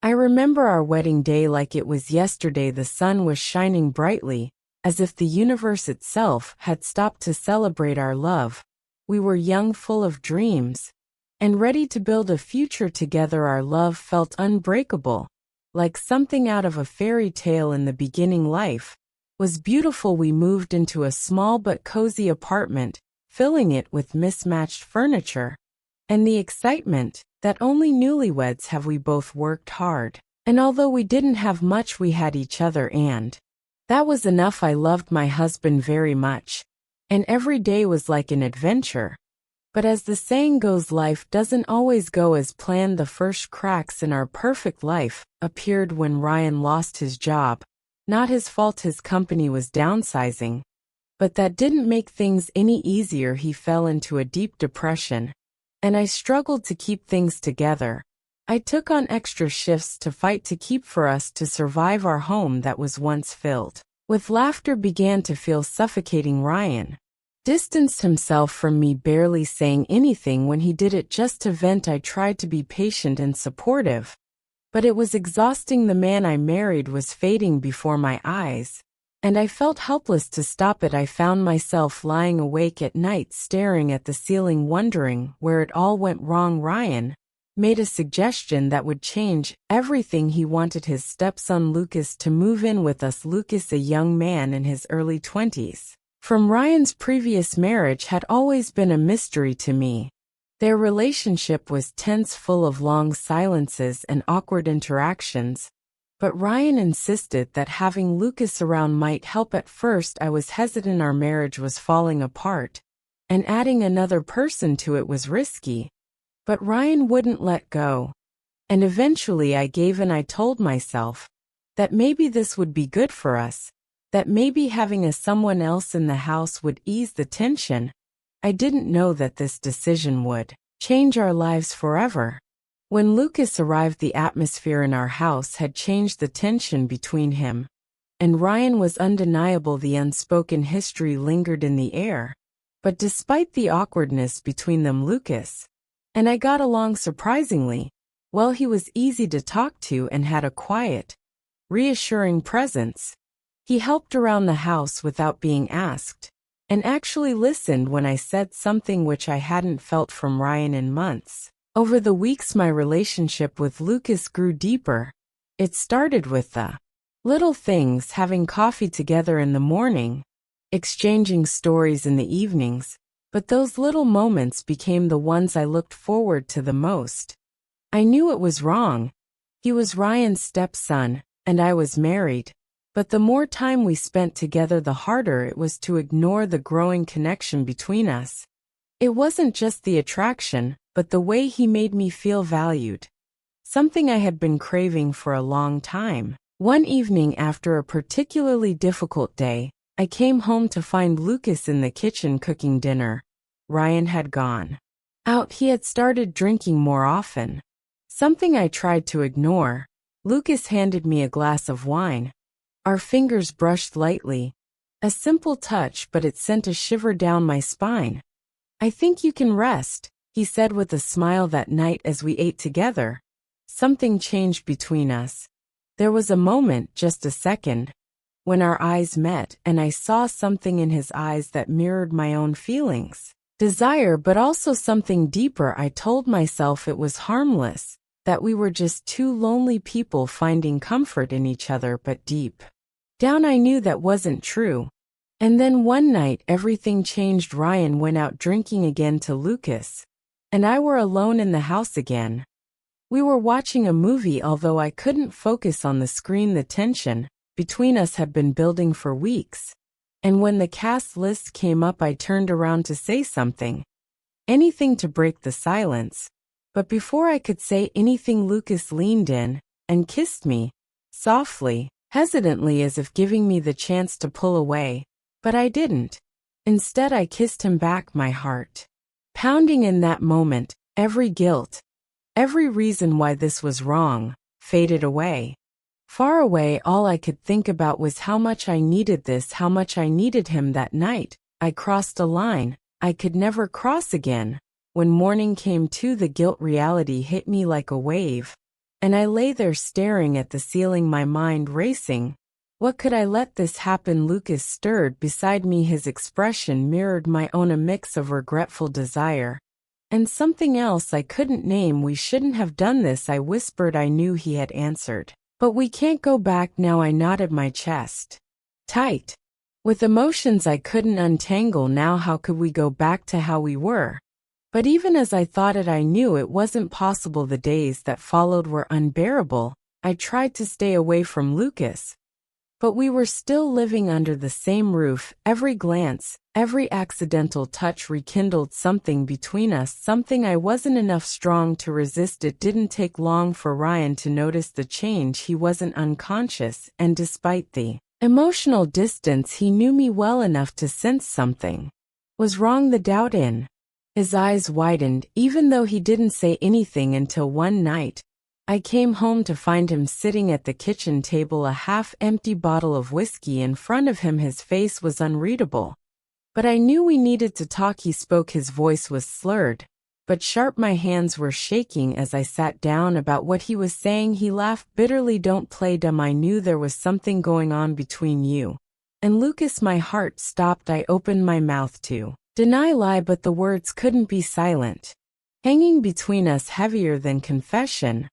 I remember our wedding day like it was yesterday. The sun was shining brightly, as if the universe itself had stopped to celebrate our love. We were young, full of dreams, and ready to build a future together. Our love felt unbreakable, like something out of a fairy tale. In the beginning, life was beautiful. We moved into a small but cozy apartment, filling it with mismatched furniture and the excitement that only newlyweds have. We both worked hard, and although we didn't have much, we had each other, and that was enough. I loved my husband very much, and every day was like an adventure. But as the saying goes, life doesn't always go as planned. The first cracks in our perfect life appeared when Ryan lost his job. Not his fault, his company was downsizing. But that didn't make things any easier. He fell into a deep depression, and I struggled to keep things together. I took on extra shifts to fight to keep for us to survive. Our home that was once filled with laughter began to feel suffocating. Ryan distanced himself from me, barely saying anything. When he did it just to vent, I tried to be patient and supportive, but it was exhausting. The man I married was fading before my eyes, and I felt helpless to stop it. I found myself lying awake at night, staring at the ceiling, wondering where it all went wrong. Ryan made a suggestion that would change everything. He wanted his stepson Lucas to move in with us. Lucas, a young man in his early 20s, from Ryan's previous marriage, had always been a mystery to me. Their relationship was tense, full of long silences and awkward interactions, but Ryan insisted that having Lucas around might help. At first, I was hesitant. Our marriage was falling apart, and adding another person to it was risky. But Ryan wouldn't let go, and eventually I gave in. I told myself that maybe this would be good for us, that maybe having someone else in the house would ease the tension. I didn't know that this decision would change our lives forever. When Lucas arrived, the atmosphere in our house had changed. The tension between him and Ryan was undeniable. The unspoken history lingered in the air. But despite the awkwardness between them, Lucas and I got along surprisingly well. He was easy to talk to and had a quiet, reassuring presence. He helped around the house without being asked, and actually listened when I said something, which I hadn't felt from Ryan in months. Over the weeks, my relationship with Lucas grew deeper. It started with the little things: having coffee together in the morning, exchanging stories in the evenings. But those little moments became the ones I looked forward to the most. I knew it was wrong. He was Ryan's stepson, and I was married. But the more time we spent together, the harder it was to ignore the growing connection between us. It wasn't just the attraction, but the way he made me feel valued, something I had been craving for a long time. One evening, after a particularly difficult day, I came home to find Lucas in the kitchen cooking dinner. Ryan had gone out. He had started drinking more often, something I tried to ignore. Lucas handed me a glass of wine. Our fingers brushed lightly. A simple touch, but it sent a shiver down my spine. "I think you can rest," he said with a smile. That night, as we ate together, something changed between us. There was a moment, just a second, when our eyes met, and I saw something in his eyes that mirrored my own feelings. Desire, but also something deeper. I told myself it was harmless, that we were just two lonely people finding comfort in each other, but deep down I knew that wasn't true. And then one night everything changed. Ryan went out drinking again to Lucas, and I were alone in the house again. We were watching a movie. Although I couldn't focus on the screen, the tension between us had been building for weeks. And when the cast list came up, I turned around to say something, anything to break the silence. But before I could say anything, Lucas leaned in and kissed me, softly, hesitantly, as if giving me the chance to pull away. But I didn't. Instead, I kissed him back, my heart pounding in that moment. Every guilt, every reason why this was wrong, faded away. Far away, all I could think about was how much I needed this, how much I needed him. That night, I crossed a line I could never cross again. When morning came too, the guilt reality hit me like a wave, And I lay there staring at the ceiling, my mind racing. What could I let this happen? Lucas stirred beside me. His expression mirrored my own, a mix of regretful desire and something else I couldn't name. We shouldn't have done this, I whispered. I knew he had answered. But we can't go back now. I nodded, my chest tight with emotions I couldn't untangle now. How could we go back to how we were? But even as I thought it, I knew it wasn't possible. The days that followed were unbearable. I tried to stay away from Lucas, but we were still living under the same roof. Every glance, every accidental touch rekindled something between us, something I wasn't enough strong to resist. It didn't take long for Ryan to notice the change. He wasn't unconscious, and despite the emotional distance, he knew me well enough to sense something was wrong. The doubt in his eyes widened, even though he didn't say anything until one night I came home to find him sitting at the kitchen table, a half-empty bottle of whiskey in front of him. His face was unreadable, but I knew we needed to talk. He spoke, his voice was slurred but sharp. My hands were shaking as I sat down. About what he was saying, he laughed bitterly. Don't play dumb. I knew there was something going on between you and Lucas. My heart stopped. I opened my mouth to lie, but the words couldn't be silent, hanging between us, heavier than confession.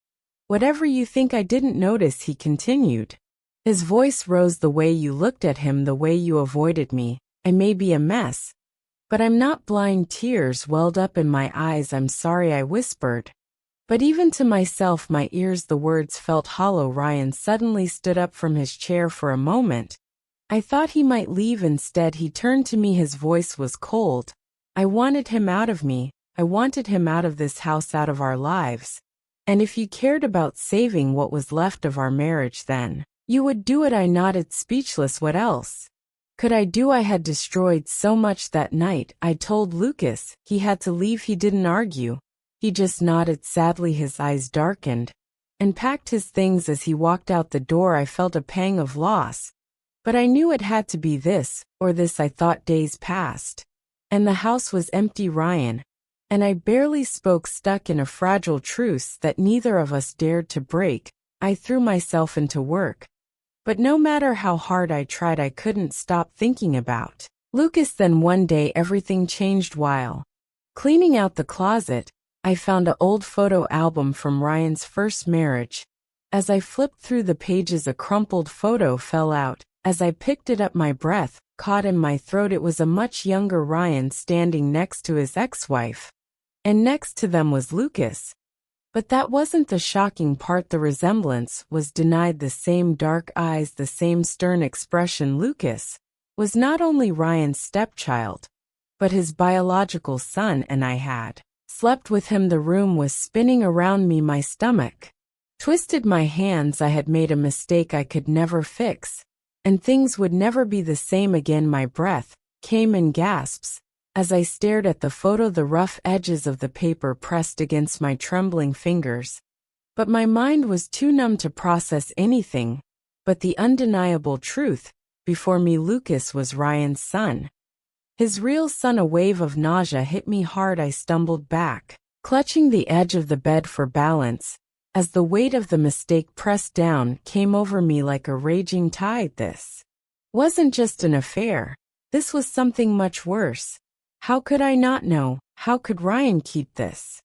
Whatever you think, I didn't notice, he continued. His voice rose. The way you looked at him, the way you avoided me. I may be a mess, but I'm not blind. Tears welled up in my eyes. I'm sorry, I whispered, but even to myself, my ears, the words felt hollow. Ryan suddenly stood up from his chair. For a moment I thought he might leave. Instead, he turned to me. His voice was cold. I wanted him out of me. I wanted him out of this house, out of our lives. And if you cared about saving what was left of our marriage, then you would do it. I nodded, speechless. What else could I do? I had destroyed so much that night. I told Lucas he had to leave. He didn't argue. He just nodded sadly. His eyes darkened and packed his things as he walked out the door. I felt a pang of loss, but I knew it had to be this or this. I thought. Days passed, and the house was empty. Ryan and I barely spoke, stuck in a fragile truce that neither of us dared to break. I threw myself into work, but no matter how hard I tried, I couldn't stop thinking about Lucas. Then one day everything changed. While cleaning out the closet, I found an old photo album from Ryan's first marriage. As I flipped through the pages, a crumpled photo fell out. As I picked it up, my breath caught in my throat. It was a much younger Ryan standing next to his ex-wife, and next to them was Lucas. But that wasn't the shocking part. The resemblance was denied. The same dark eyes, the same stern expression. Lucas was not only Ryan's stepchild, but his biological son, and I had slept with him. The room was spinning around me. My stomach twisted. My hands. I had made a mistake I could never fix, and things would never be the same again. My breath came in gasps as I stared at the photo, the rough edges of the paper pressed against my trembling fingers. But my mind was too numb to process anything but the undeniable truth. Before me, Lucas was Ryan's son, his real son. A wave of nausea hit me hard. I stumbled back, clutching the edge of the bed for balance, as the weight of the mistake pressed down came over me like a raging tide. This wasn't just an affair. This was something much worse. How could I not know? How could Ryan keep this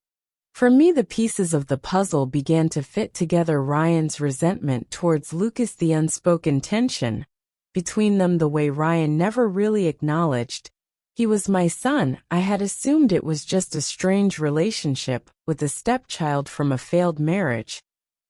For me, the pieces of the puzzle began to fit together. Ryan's resentment towards Lucas, the unspoken tension between them, the way Ryan never really acknowledged he was my son. I had assumed it was just a strange relationship with a stepchild from a failed marriage.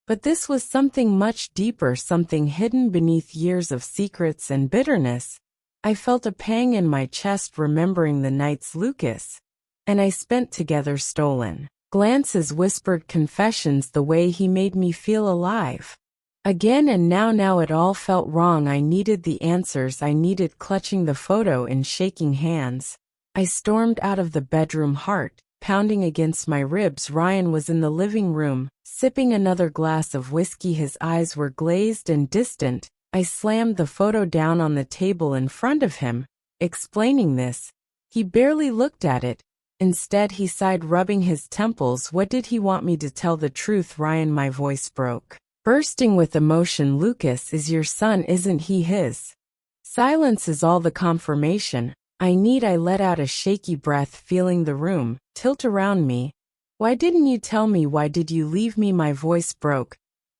But this was something much deeper, something hidden beneath years of secrets and bitterness. I felt a pang in my chest remembering the nights Lucas and I spent together, stolen glances, whispered confessions, the way he made me feel alive again. And now it all felt wrong. I needed the answers. I needed. Clutching the photo in shaking hands, I stormed out of the bedroom, heart pounding against my ribs. Ryan was in the living room, sipping another glass of whiskey. His eyes were glazed and distant. I slammed the photo down on the table in front of him, explaining this. He barely looked at it, Instead, he sighed, rubbing his temples. What did he want me to tell the truth, Ryan? My voice broke, bursting with emotion. Lucas is your son, isn't he his? Silence is all the confirmation I need. I let out a shaky breath, feeling the room tilt around me. Why didn't you tell me? Why did you leave me? My voice broke.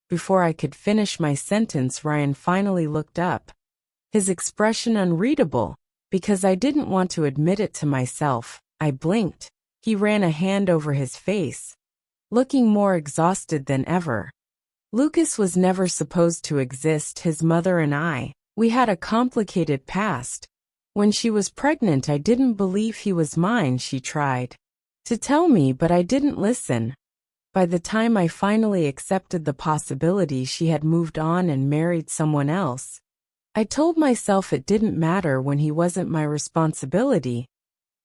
Before I could finish my sentence, Ryan finally looked up, his expression unreadable, because I didn't want to admit it to myself. I blinked. He ran a hand over his face, looking more exhausted than ever. Lucas was never supposed to exist. His mother and we had a complicated past. When she was pregnant, I didn't believe he was mine. She tried to tell me, but I didn't listen. By the time I finally accepted the possibility she had moved on and married someone else, I told myself it didn't matter when he wasn't my responsibility.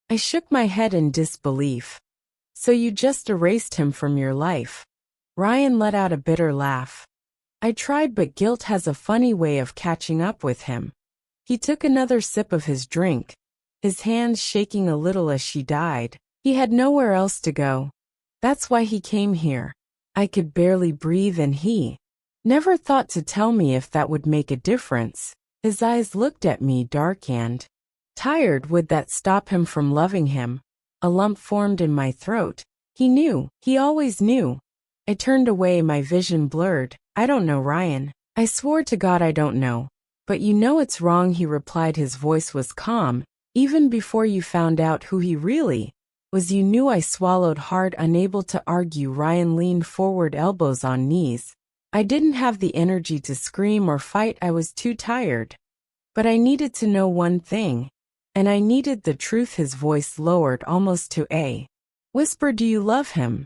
I shook my head in disbelief. So you just erased him from your life? Ryan let out a bitter laugh. I tried, but guilt has a funny way of catching up with him. He took another sip of his drink, his hands shaking a little as she died. He had nowhere else to go. That's why he came here. I could barely breathe, and he never thought to tell me if that would make a difference. His eyes looked at me, dark and tired. Would that stop him from loving him? A lump formed in my throat. He knew. He always knew. I turned away, my vision blurred. I don't know, Ryan. I swore to God I don't know. But you know it's wrong, he replied. His voice was calm. Even before you found out who he really was, you knew. I swallowed hard, unable to argue. Ryan leaned forward, elbows on knees. I didn't have the energy to scream or fight. I was too tired. But I needed to know one thing. And I needed the truth. His voice lowered almost to a whisper. Do you love him?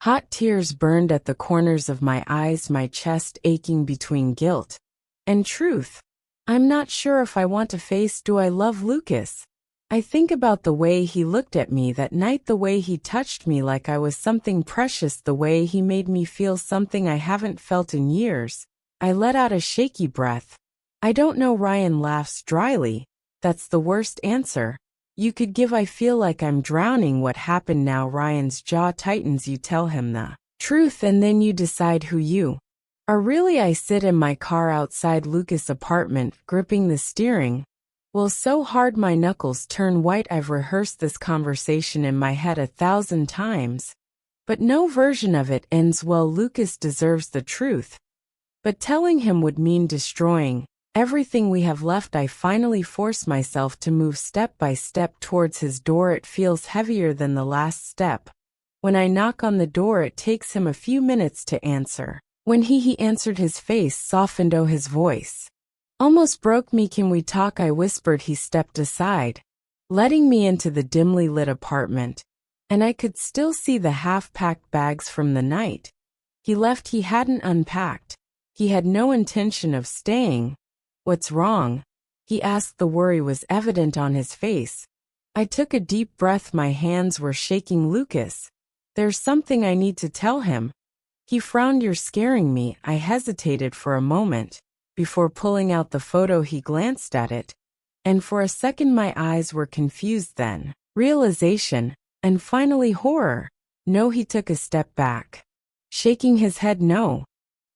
Hot tears burned at the corners of my eyes, my chest aching between guilt and truth. I'm not sure if I want to face. Do I love Lucas? I think about the way he looked at me that night, the way he touched me like I was something precious, the way he made me feel something I haven't felt in years. I let out a shaky breath. I don't know. Ryan laughs dryly. That's the worst answer you could give. I feel like I'm drowning. What happened now? Ryan's jaw tightens. You tell him the truth and then you decide who you are really. I sit in my car outside Lucas' apartment, gripping the steering wheel so hard my knuckles turn white. I've rehearsed this conversation in my head 1,000 times, but no version of it ends well. Lucas deserves the truth, but telling him would mean destroying everything we have left. I finally force myself to move step by step towards his door. It feels heavier than the last step. When I knock on the door, it takes him a few minutes to answer. When he answered, his face softened. Oh, his voice almost broke me. Can we talk? I whispered. He stepped aside, letting me into the dimly lit apartment, and I could still see the half-packed bags from the night he left. He hadn't unpacked. He had no intention of staying. What's wrong? He asked. The worry was evident on his face. I took a deep breath. My hands were shaking. Lucas, there's something I need to tell him. He frowned. You're scaring me. I hesitated for a moment before pulling out the photo. He glanced at it, and for a second my eyes were confused, then realization, and finally horror. No, he took a step back, shaking his head. No.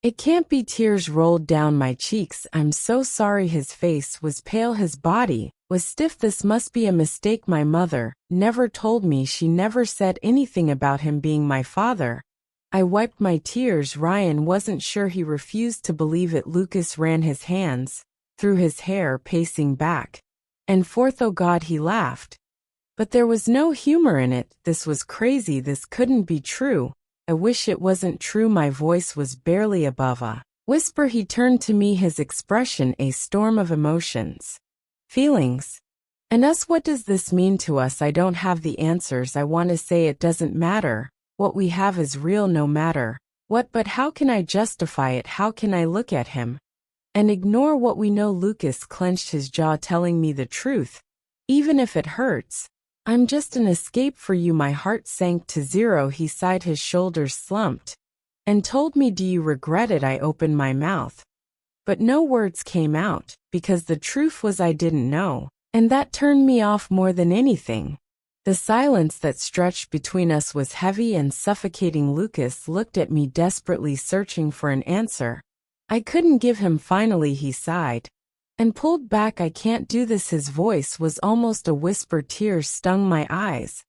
It can't be. Tears rolled down my cheeks. I'm so sorry. His face was pale. His body was stiff. This must be a mistake. My mother never told me. She never said anything about him being my father. I wiped my tears. Ryan wasn't sure. He refused to believe it. Lucas ran his hands through his hair, pacing back and forth. Oh God, he laughed. But there was no humor in it. This was crazy. This couldn't be true. I wish it wasn't true. My voice was barely above a whisper. He turned to me, his expression a storm of emotions, feelings, and us. What does this mean to us? I don't have the answers. I want to say it doesn't matter. What we have is real no matter what, but how can I justify it? How can I look at him and ignore what we know? Lucas clenched his jaw, telling me the truth, even if it hurts. I'm just an escape for you. My heart sank to zero. He sighed, his shoulders slumped, and told me, do you regret it? I opened my mouth, but no words came out, because the truth was I didn't know, and that turned me off more than anything. The silence that stretched between us was heavy and suffocating. Lucas looked at me desperately, searching for an answer. I couldn't give him. Finally he sighed and pulled back. I can't do this. His voice was almost a whisper. Tears stung my eyes,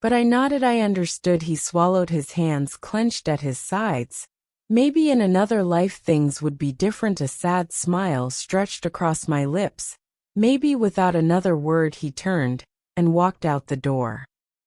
but I nodded. I understood. He swallowed, his hands clenched at his sides. Maybe in another life things would be different. A sad smile stretched across my lips. Maybe. Without another word he turned and walked out the door.